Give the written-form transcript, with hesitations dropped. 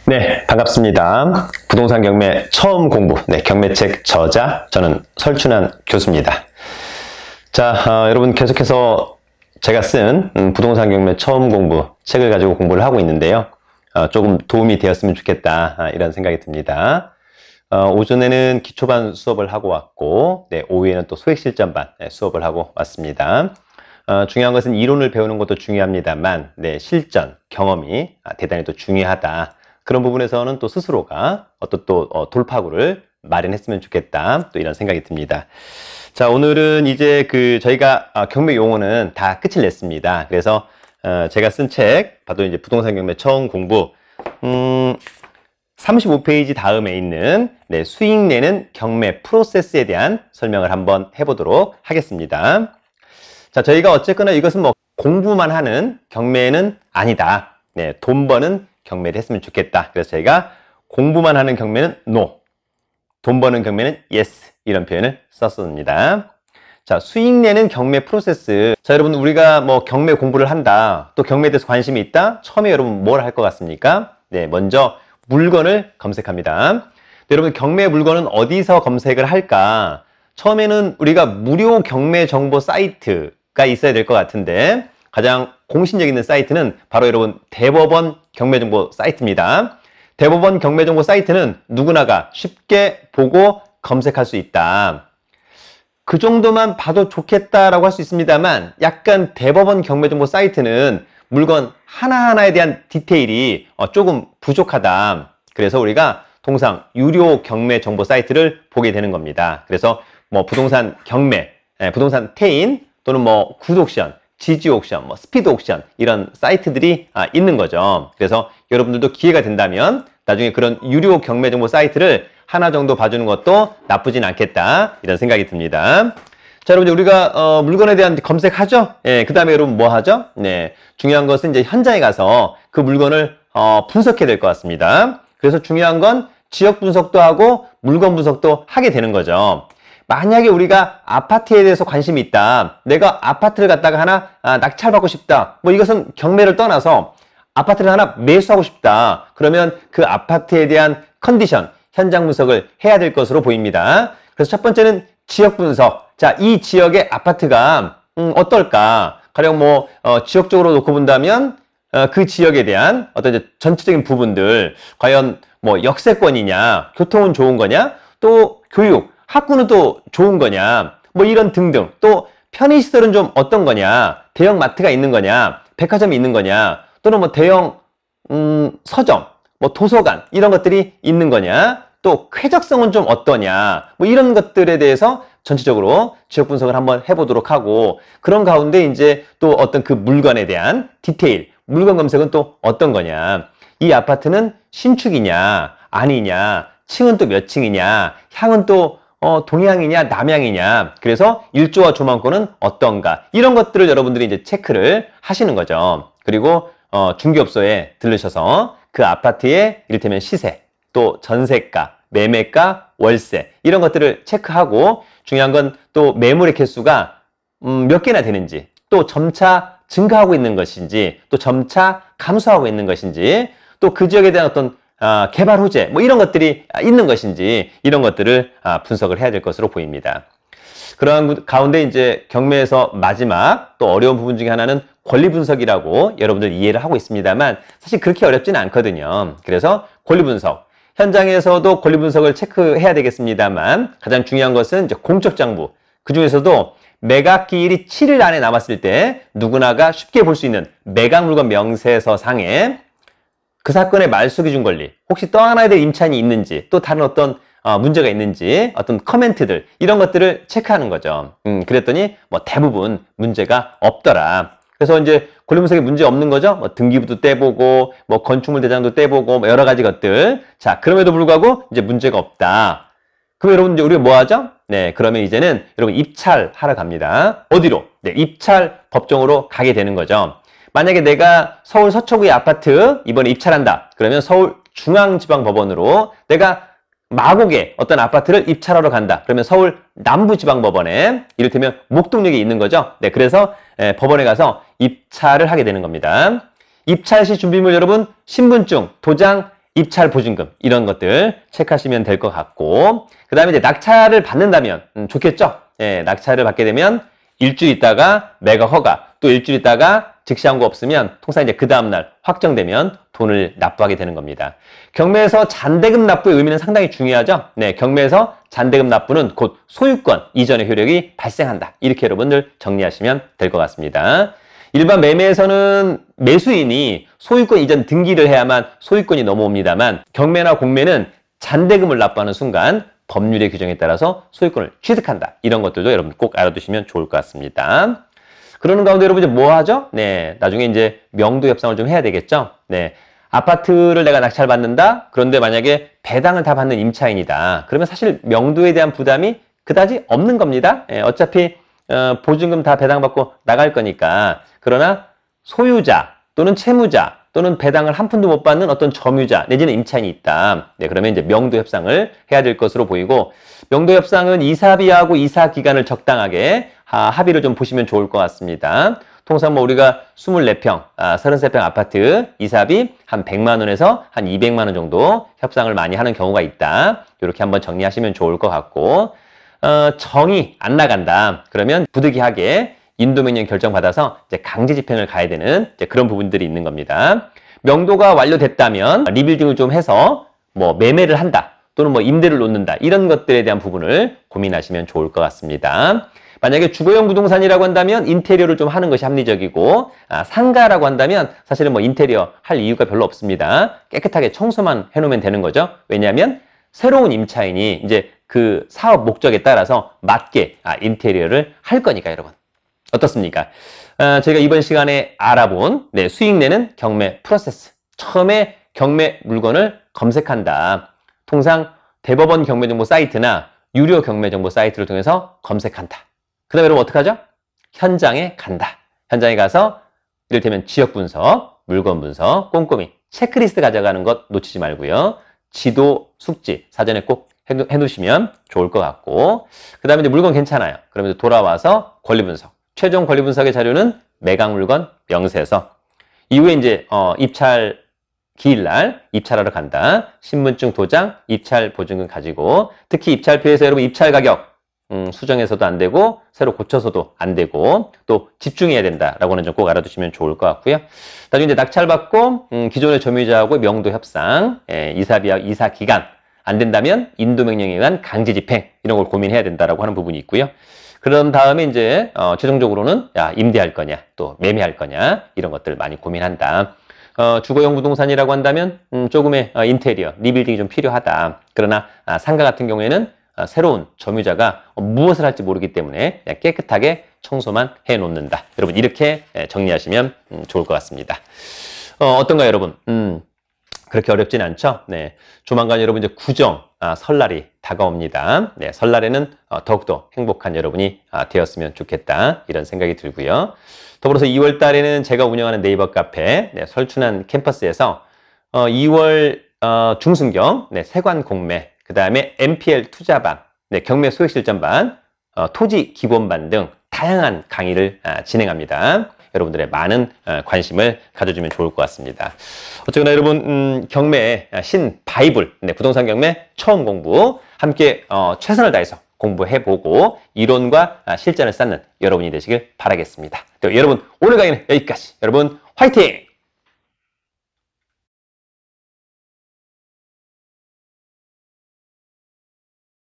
네, 반갑습니다. 부동산 경매 처음 공부, 경매책 저자, 저는 설춘환 교수입니다. 자, 여러분 계속해서 제가 쓴 부동산 경매 처음 공부 책을 가지고 공부를 하고 있는데요. 조금 도움이 되었으면 좋겠다, 이런 생각이 듭니다. 오전에는 기초반 수업을 하고 왔고, 오후에는 또 소액실전반 수업을 하고 왔습니다. 중요한 것은 이론을 배우는 것도 중요합니다만, 실전, 경험이 대단히 또 중요하다. 그런 부분에서는 또 스스로가 어떤 또 돌파구를 마련했으면 좋겠다. 또 이런 생각이 듭니다. 자, 오늘은 이제 저희가 경매 용어는 다 끝을 냈습니다. 그래서 제가 쓴 책, 봐도 이제 부동산 경매 처음 공부, 35페이지 다음에 있는 수익 내는 경매 프로세스에 대한 설명을 한번 해보도록 하겠습니다. 자, 저희가 어쨌거나 이것은 뭐 공부만 하는 경매는 아니다. 돈 버는 경매를 했으면 좋겠다. 그래서 저희가 공부만 하는 경매는 NO, 돈 버는 경매는 YES, 이런 표현을 썼습니다. 자, 수익 내는 경매 프로세스. 자, 여러분, 우리가 뭐 경매 공부를 한다, 또 경매에 대해서 관심이 있다. 처음에 여러분 뭘 할 것 같습니까? 먼저 물건을 검색합니다. 여러분, 경매 물건은 어디서 검색을 할까? 처음에는 우리가 무료 경매 정보 사이트가 있어야 될 것 같은데, 가장 공신력 있는 사이트는 바로 여러분 대법원 경매정보 사이트입니다. 대법원 경매정보 사이트는 누구나가 쉽게 보고 검색할 수 있다. 그 정도만 봐도 좋겠다라고 할 수 있습니다만, 약간 대법원 경매정보 사이트는 물건 하나하나에 대한 디테일이 조금 부족하다. 그래서 우리가 통상 유료 경매 정보 사이트를 보게 되는 겁니다. 그래서 뭐 부동산 경매, 부동산 태인, 또는 뭐 굿옥션, 지지 옥션, 뭐 스피드 옥션, 이런 사이트들이 있는 거죠. 그래서 여러분들도 기회가 된다면 나중에 그런 유료 경매 정보 사이트를 하나 정도 봐주는 것도 나쁘진 않겠다, 이런 생각이 듭니다. 자, 여러분, 우리가 물건에 대한 검색하죠. 그 다음에 여러분 뭐 하죠? 중요한 것은 이제 현장에 가서 그 물건을 분석해야 될 것 같습니다. 그래서 중요한 건 지역 분석도 하고 물건 분석도 하게 되는 거죠. 만약에 우리가 아파트에 대해서 관심이 있다, 내가 아파트를 갖다가 하나 낙찰받고 싶다, 뭐 이것은 경매를 떠나서 아파트를 하나 매수하고 싶다, 그러면 그 아파트에 대한 컨디션, 현장 분석을 해야 될 것으로 보입니다. 그래서 첫 번째는 지역 분석. 자, 이 지역의 아파트가 어떨까? 가령 뭐 지역적으로 놓고 본다면 그 지역에 대한 어떤 이제 전체적인 부분들, 과연 뭐 역세권이냐, 교통은 좋은 거냐, 또 교육, 학구는 또 좋은 거냐, 뭐 이런 등등, 또 편의시설은 좀 어떤 거냐, 대형 마트가 있는 거냐, 백화점이 있는 거냐, 또는 뭐 대형 서점, 뭐 도서관, 이런 것들이 있는 거냐, 또 쾌적성은 좀 어떠냐, 뭐 이런 것들에 대해서 전체적으로 지역 분석을 한번 해보도록 하고, 그런 가운데 이제 또 어떤 그 물건에 대한 디테일, 물건 검색은 또 어떤 거냐, 이 아파트는 신축이냐 아니냐, 층은 또 몇 층이냐, 향은 또 동향이냐 남향이냐, 그래서 일조와 조망권은 어떤가, 이런 것들을 여러분들이 이제 체크를 하시는 거죠. 그리고 중개업소에 들르셔서 그 아파트의 이를테면 시세, 또 전세가, 매매가, 월세, 이런 것들을 체크하고, 중요한 건 또 매물의 개수가 몇 개나 되는지, 또 점차 증가하고 있는 것인지, 또 점차 감소하고 있는 것인지, 또 그 지역에 대한 어떤 개발 호재, 뭐 이런 것들이 있는 것인지, 이런 것들을 분석을 해야 될 것으로 보입니다. 그러한 가운데 이제 경매에서 마지막 또 어려운 부분 중에 하나는 권리 분석이라고 여러분들 이해를 하고 있습니다만, 사실 그렇게 어렵지는 않거든요. 그래서 권리 분석, 현장에서도 권리 분석을 체크해야 되겠습니다만, 가장 중요한 것은 이제 공적 장부, 그 중에서도 매각기일이 7일 안에 남았을 때 누구나가 쉽게 볼 수 있는 매각물건 명세서상에 그 사건의 말소기준 권리, 혹시 떠안아야 될 임차인이 있는지, 또 다른 어떤 문제가 있는지, 어떤 커멘트들, 이런 것들을 체크하는 거죠. 그랬더니 뭐 대부분 문제가 없더라. 그래서 이제 권리 분석에 문제 없는 거죠. 뭐 등기부도 떼보고, 뭐 건축물 대장도 떼보고, 뭐 여러 가지 것들. 자, 그럼에도 불구하고 이제 문제가 없다. 그럼 여러분, 이제 우리가 뭐 하죠? 그러면 이제는 여러분 입찰하러 갑니다. 어디로? 입찰 법정으로 가게 되는 거죠. 만약에 내가 서울 서초구의 아파트 이번에 입찰한다, 그러면 서울 중앙지방법원으로, 내가 마곡에 어떤 아파트를 입찰하러 간다, 그러면 서울 남부지방법원에, 이를테면 목동역에 있는 거죠. 그래서 법원에 가서 입찰을 하게 되는 겁니다. 입찰 시 준비물 여러분, 신분증, 도장, 입찰 보증금 이런 것들 체크하시면 될 것 같고, 그 다음에 이제 낙찰을 받는다면 좋겠죠. 예, 낙찰을 받게 되면 일주일 있다가 매각 허가, 또 일주일 있다가 즉시 항고 없으면 통상 이제 그 다음날 확정되면 돈을 납부하게 되는 겁니다. 경매에서 잔대금 납부의 의미는 상당히 중요하죠. 네, 경매에서 잔대금 납부는 곧 소유권 이전의 효력이 발생한다. 이렇게 여러분들 정리하시면 될 것 같습니다. 일반 매매에서는 매수인이 소유권 이전 등기를 해야만 소유권이 넘어옵니다만, 경매나 공매는 잔대금을 납부하는 순간 법률의 규정에 따라서 소유권을 취득한다. 이런 것들도 여러분 꼭 알아두시면 좋을 것 같습니다. 그러는 가운데 여러분 이제 뭐 하죠? 네, 나중에 이제 명도 협상을 좀 해야 되겠죠? 네, 아파트를 내가 낙찰받는다? 그런데 만약에 배당을 다 받는 임차인이다. 그러면 사실 명도에 대한 부담이 그다지 없는 겁니다. 예, 어차피 보증금 다 배당받고 나갈 거니까. 그러나 소유자 또는 채무자 또는 배당을 한 푼도 못 받는 어떤 점유자 내지는 임차인이 있다. 네, 그러면 이제 명도 협상을 해야 될 것으로 보이고, 명도 협상은 이사비하고 이사 기간을 적당하게 합의를 좀 보시면 좋을 것 같습니다. 통상 뭐 우리가 24평, 33평 아파트 이사비 한 100만 원에서 한 200만 원 정도 협상을 많이 하는 경우가 있다. 이렇게 한번 정리하시면 좋을 것 같고, 정이 안 나간다. 그러면 부득이하게 인도명령 결정받아서 이제 강제 집행을 가야 되는 이제 그런 부분들이 있는 겁니다. 명도가 완료됐다면 리빌딩을 좀 해서 뭐 매매를 한다 또는 뭐 임대를 놓는다 이런 것들에 대한 부분을 고민하시면 좋을 것 같습니다. 만약에 주거용 부동산이라고 한다면 인테리어를 좀 하는 것이 합리적이고, 상가라고 한다면 사실은 뭐 인테리어 할 이유가 별로 없습니다. 깨끗하게 청소만 해놓으면 되는 거죠. 왜냐하면 새로운 임차인이 이제 그 사업 목적에 따라서 맞게 인테리어를 할 거니까 여러분. 어떻습니까? 저희가 이번 시간에 알아본 수익 내는 경매 프로세스. 처음에 경매 물건을 검색한다. 통상 대법원 경매 정보 사이트나 유료 경매 정보 사이트를 통해서 검색한다. 그 다음에 여러분 어떻게 하죠? 현장에 간다. 현장에 가서 이를테면 지역 분석, 물건 분석, 꼼꼼히 체크리스트 가져가는 것 놓치지 말고요. 지도, 숙지 사전에 꼭 해놓으시면 좋을 것 같고, 그 다음에 이제 물건 괜찮아요. 그러면 돌아와서 권리 분석. 최종 권리 분석의 자료는 매각 물건 명세서. 이후에 이제 입찰 기일날 입찰하러 간다. 신분증 도장, 입찰 보증금 가지고, 특히 입찰표에서 여러분 입찰 가격 수정해서도 안 되고 새로 고쳐서도 안 되고 또 집중해야 된다라고는 좀 꼭 알아두시면 좋을 것 같고요. 나중에 이제 낙찰받고 기존의 점유자하고 명도 협상, 이사비와 이사 기간 안 된다면 인도명령에 의한 강제 집행 이런 걸 고민해야 된다라고 하는 부분이 있고요. 그런 다음에 이제 최종적으로는 임대할 거냐 또 매매할 거냐 이런 것들 많이 고민한다. 주거용 부동산이라고 한다면 조금의 인테리어, 리빌딩이 좀 필요하다. 그러나 상가 같은 경우에는 새로운 점유자가 무엇을 할지 모르기 때문에 그냥 깨끗하게 청소만 해놓는다. 여러분 이렇게 정리하시면 좋을 것 같습니다. 어떤가요 여러분? 그렇게 어렵진 않죠? 네. 조만간 여러분 이제 구정, 설날이 다가옵니다. 네, 설날에는 더욱더 행복한 여러분이 되었으면 좋겠다. 이런 생각이 들고요. 더불어서 2월 달에는 제가 운영하는 네이버 카페, 설춘한 캠퍼스에서 2월 중순경, 세관 공매, 그 다음에 MPL 투자반, 경매 소액실전반, 토지 기본반 등 다양한 강의를 진행합니다. 여러분들의 많은 관심을 가져주면 좋을 것 같습니다. 어쨌거나 여러분 경매 신 바이블 부동산 경매 처음 공부 함께 최선을 다해서 공부해보고 이론과 실전을 쌓는 여러분이 되시길 바라겠습니다. 여러분 오늘 강의는 여기까지. 여러분 화이팅!